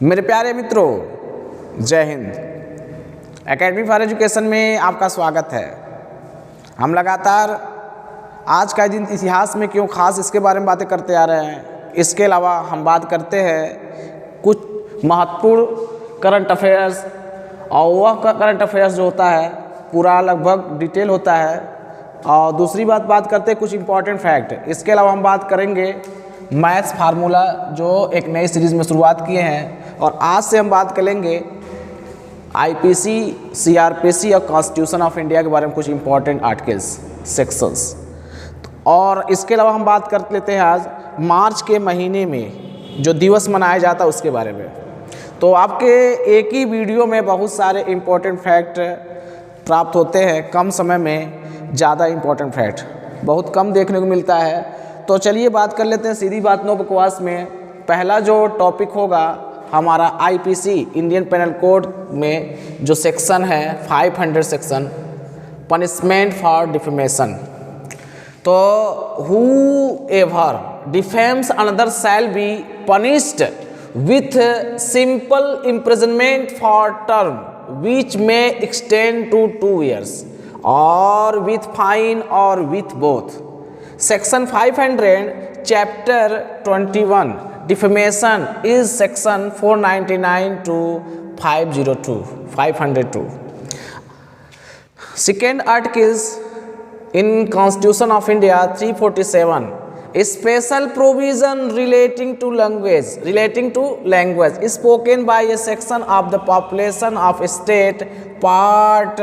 मेरे प्यारे मित्रों, जय हिंद। एकेडमी फॉर एजुकेशन में आपका स्वागत है। हम लगातार आज का दिन इतिहास में क्यों खास इसके बारे में बातें करते आ रहे हैं। इसके अलावा हम बात करते हैं कुछ महत्वपूर्ण करंट अफेयर्स, और वह करंट अफेयर्स जो होता है पूरा लगभग डिटेल होता है। और दूसरी बात करते हैं कुछ इम्पॉर्टेंट फैक्ट। इसके अलावा हम बात करेंगे मैथ्स फार्मूला, जो एक नई सीरीज़ में शुरुआत किए हैं। और आज से हम बात करेंगे आईपीसी, सीआरपीसी और कॉन्स्टिट्यूशन ऑफ इंडिया के बारे में कुछ इम्पॉर्टेंट आर्टिकल्स, सेक्शंस। और इसके अलावा हम बात कर लेते हैं आज मार्च के महीने में जो दिवस मनाया जाता है उसके बारे में। तो आपके एक ही वीडियो में बहुत सारे इम्पोर्टेंट फैक्ट प्राप्त होते हैं। कम समय में ज़्यादा इम्पोर्टेंट फैक्ट बहुत कम देखने को मिलता है। तो चलिए बात कर लेते हैं सीधी बात, नो बकवास में। पहला जो टॉपिक होगा हमारा आईपीसी, इंडियन पेनल कोड में जो सेक्शन है 500 सेक्शन, पनिशमेंट फॉर डिफेमेशन। तो whoever defames another shall be punished with simple imprisonment for term which may extend to 2 years or with fine or with both. Section 500 chapter 21 defamation is section 499 to 502. Second article in Constitution of India 347, a special provision relating to language is spoken by a section of the population of state, part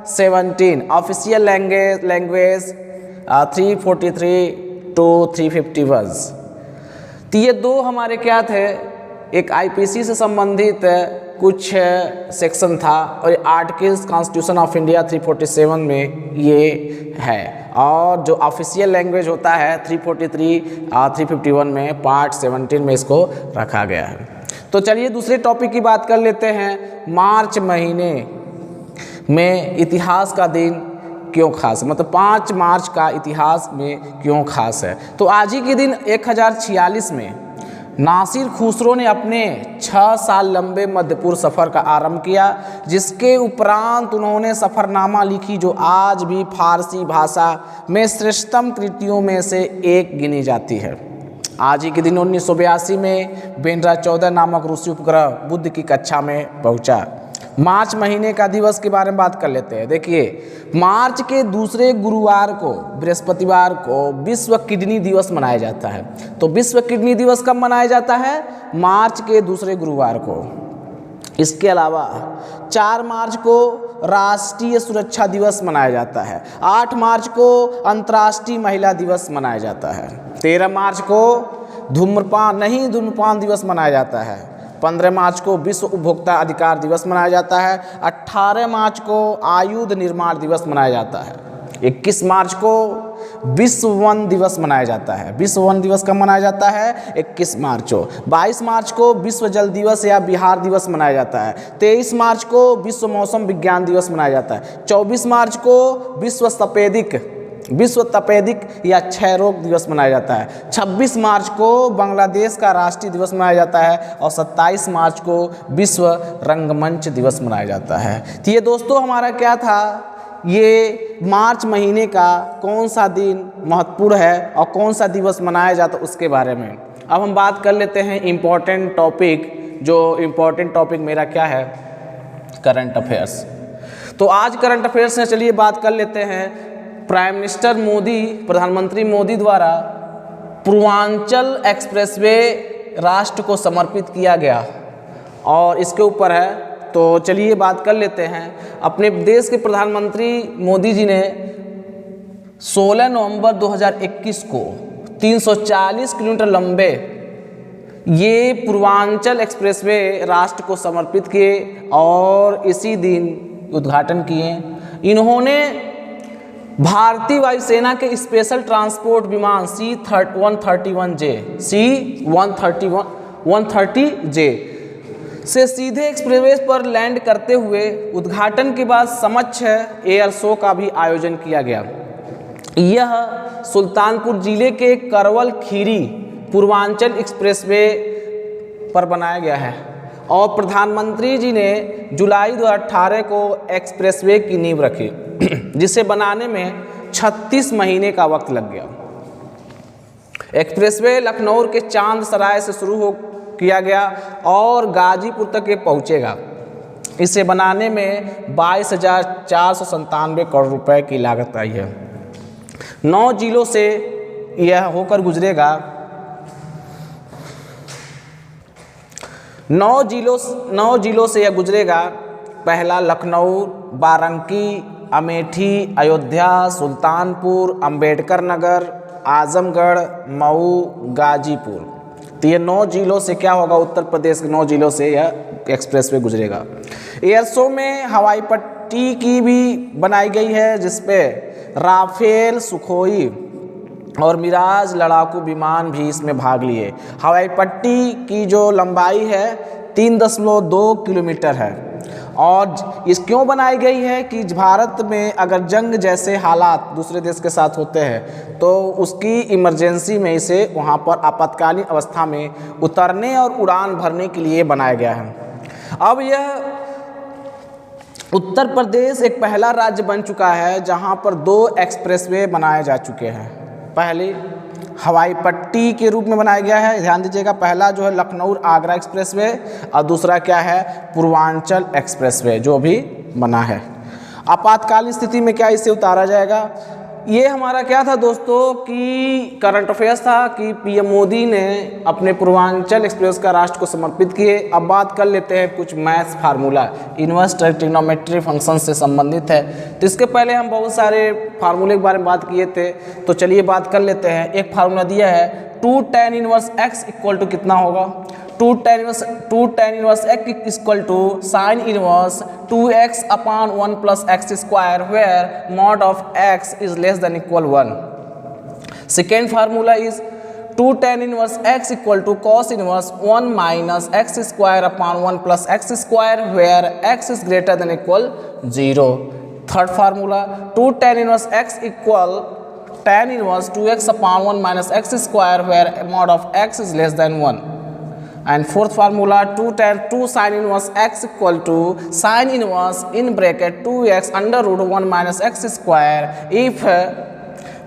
17, official language 343 to 351। तो ये दो हमारे क्या थे, एक IPC से संबंधित कुछ सेक्शन था और आर्टिकल्स कॉन्स्टिट्यूशन ऑफ इंडिया 347 में ये है। और जो ऑफिशियल लैंग्वेज होता है 343 और 351 में पार्ट 17 में इसको रखा गया है। तो चलिए दूसरे टॉपिक की बात कर लेते हैं। मार्च महीने में इतिहास का दिन क्यों खास है, मतलब 5 मार्च का इतिहास में क्यों खास है। तो आज ही के दिन 1046 में नासिर खुसरो ने अपने 6 साल लंबे मध्यपूर्व सफ़र का आरंभ किया, जिसके उपरांत उन्होंने सफ़रनामा लिखी जो आज भी फारसी भाषा में श्रेष्ठतम कृतियों में से एक गिनी जाती है। आज ही के दिन 1982 में बेंड्रा 14 नामक रूसी उपग्रह बुध की कक्षा में पहुंचा। मार्च महीने का दिवस के बारे में बात कर लेते हैं। देखिए, मार्च के दूसरे गुरुवार को, बृहस्पतिवार को विश्व किडनी दिवस मनाया जाता है। तो विश्व किडनी दिवस कब मनाया जाता है? मार्च के दूसरे गुरुवार को। इसके अलावा 4 मार्च को राष्ट्रीय सुरक्षा दिवस मनाया जाता है। 8 मार्च को अंतर्राष्ट्रीय महिला दिवस मनाया जाता है। 13 मार्च को धूम्रपान दिवस मनाया जाता है। 15 मार्च को विश्व उपभोक्ता अधिकार दिवस मनाया जाता है। 18 मार्च को आयुध निर्माण दिवस मनाया जाता है। 21 मार्च को विश्व वन दिवस मनाया जाता है। विश्व वन दिवस कब मनाया जाता है? 21 मार्च को। 22 मार्च को विश्व जल दिवस या बिहार दिवस मनाया जाता है। 23 मार्च को विश्व मौसम विज्ञान दिवस मनाया जाता है। 24 मार्च को विश्व तपेदिक या क्षय रोग दिवस मनाया जाता है। 26 मार्च को बांग्लादेश का राष्ट्रीय दिवस मनाया जाता है। और 27 मार्च को विश्व रंगमंच दिवस मनाया जाता है। तो ये दोस्तों हमारा क्या था, ये मार्च महीने का कौन सा दिन महत्वपूर्ण है और कौन सा दिवस मनाया जाता है उसके बारे में। अब हम बात कर लेते हैं इम्पोर्टेंट टॉपिक। जो इम्पोर्टेंट टॉपिक मेरा क्या है? Current affairs. तो आज करंट अफेयर्स में चलिए बात कर लेते हैं। प्राइम मिनिस्टर मोदी, प्रधानमंत्री मोदी द्वारा पूर्वांचल एक्सप्रेसवे राष्ट्र को समर्पित किया गया और इसके ऊपर है। तो चलिए बात कर लेते हैं। अपने देश के प्रधानमंत्री मोदी जी ने 16 नवंबर 2021 को 340 किलोमीटर लंबे ये पूर्वांचल एक्सप्रेसवे राष्ट्र को समर्पित किए और इसी दिन उद्घाटन किए। इन्होंने भारतीय वायुसेना के स्पेशल ट्रांसपोर्ट विमान C-130J से सीधे एक्सप्रेसवे पर लैंड करते हुए उद्घाटन के बाद समक्ष एयर शो का भी आयोजन किया गया। यह सुल्तानपुर जिले के करवल खीरी पूर्वांचल एक्सप्रेसवे पर बनाया गया है और प्रधानमंत्री जी ने जुलाई 2018 को एक्सप्रेसवे की नींव रखी जिसे बनाने में 36 महीने का वक्त लग गया। एक्सप्रेसवे लखनऊ के चांद सराय से शुरू किया गया और गाजीपुर तक ये पहुँचेगा। इसे बनाने में 22,497 करोड़ रुपए की लागत आई है। 9 जिलों से यह होकर गुजरेगा। 9 जिलों से यह गुजरेगा। पहला लखनऊ, बारांकी, अमेठी, अयोध्या, सुल्तानपुर, अंबेडकर नगर, आजमगढ़, मऊ, गाजीपुर। तो ये 9 जिलों से क्या होगा, उत्तर प्रदेश के 9 जिलों से यह एक्सप्रेसवे गुजरेगा। एयर शो में हवाई पट्टी की भी बनाई गई है जिसपे राफेल, सुखोई और मिराज लड़ाकू विमान भी इसमें भाग लिए। हवाई पट्टी की जो लंबाई है 3.2 किलोमीटर है और इस क्यों बनाई गई है कि भारत में अगर जंग जैसे हालात दूसरे देश के साथ होते हैं तो उसकी इमरजेंसी में इसे वहाँ पर आपातकालीन अवस्था में उतरने और उड़ान भरने के लिए बनाया गया है। अब यह उत्तर प्रदेश एक पहला राज्य बन चुका है जहाँ पर 2 एक्सप्रेसवे बनाए जा चुके हैं। पहली हवाई पट्टी के रूप में बनाया गया है, ध्यान दीजिएगा। पहला जो है लखनऊ आगरा एक्सप्रेसवे और दूसरा क्या है, पूर्वांचल एक्सप्रेसवे जो भी बना है। आपातकालीन स्थिति में क्या इसे उतारा जाएगा। ये हमारा क्या था दोस्तों कि करंट अफेयर्स था कि पीएम मोदी ने अपने पूर्वांचल एक्सप्रेस का राष्ट्र को समर्पित किए। अब बात कर लेते हैं कुछ maths formula, inverse trigonometry function से संबंधित है। तो इसके पहले हम बहुत सारे फार्मूले के बारे में बात किए थे, तो चलिए बात कर लेते हैं। एक फार्मूला दिया है 2 tan inverse x equal to कितना होगा, 2 tan inverse x equal to sine inverse 2x upon 1 plus x square where mod of x is less than equal 1। Second formula is 2 tan inverse x equal to cos inverse 1 minus x square upon 1 plus x square where x is greater than equal 0। Third formula 2 tan inverse x equal tan inverse 2x upon 1 minus x square where mod of x is less than 1. And fourth formula 2 sin inverse x equal to sin inverse in bracket 2x under root 1 minus x square if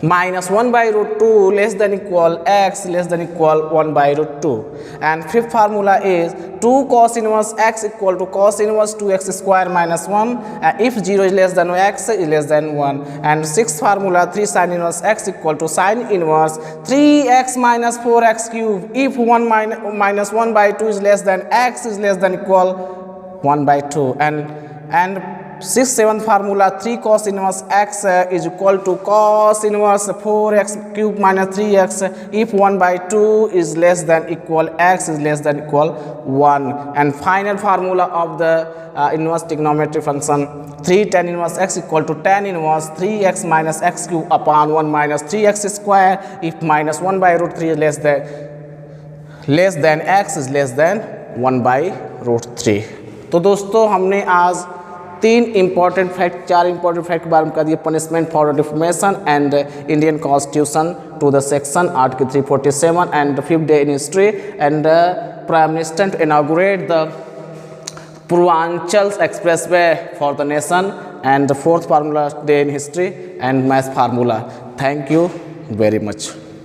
minus 1 by root 2 less than equal x less than equal 1 by root 2. And fifth formula is 2 cos inverse x equal to cos inverse 2x square minus 1 if 0 is less than x is less than 1. And sixth formula 3 sin inverse x equal to sin inverse 3x minus 4x cube if 1 minus 1 by 2 is less than x is less than equal 1 by 2. And sixth, seventh formula 3 cos inverse x is equal to cos inverse 4x cube minus 3x if 1 by 2 is less than equal x is less than equal 1. And final formula of the inverse trigonometry function 3 tan inverse x equal to tan inverse 3x minus x cube upon 1 minus 3x square if minus 1 by root 3 is less than x is less than 1 by root 3. तो दोस्तों हमने आज 4 important fact के बारे में कर दिए। Punishment for deformation and Indian constitution to the section article 347 and 5th day in history and prime minister to inaugurate the Purvanchal expressway for the nation and 4th formula day in history and maths formula. Thank you very much.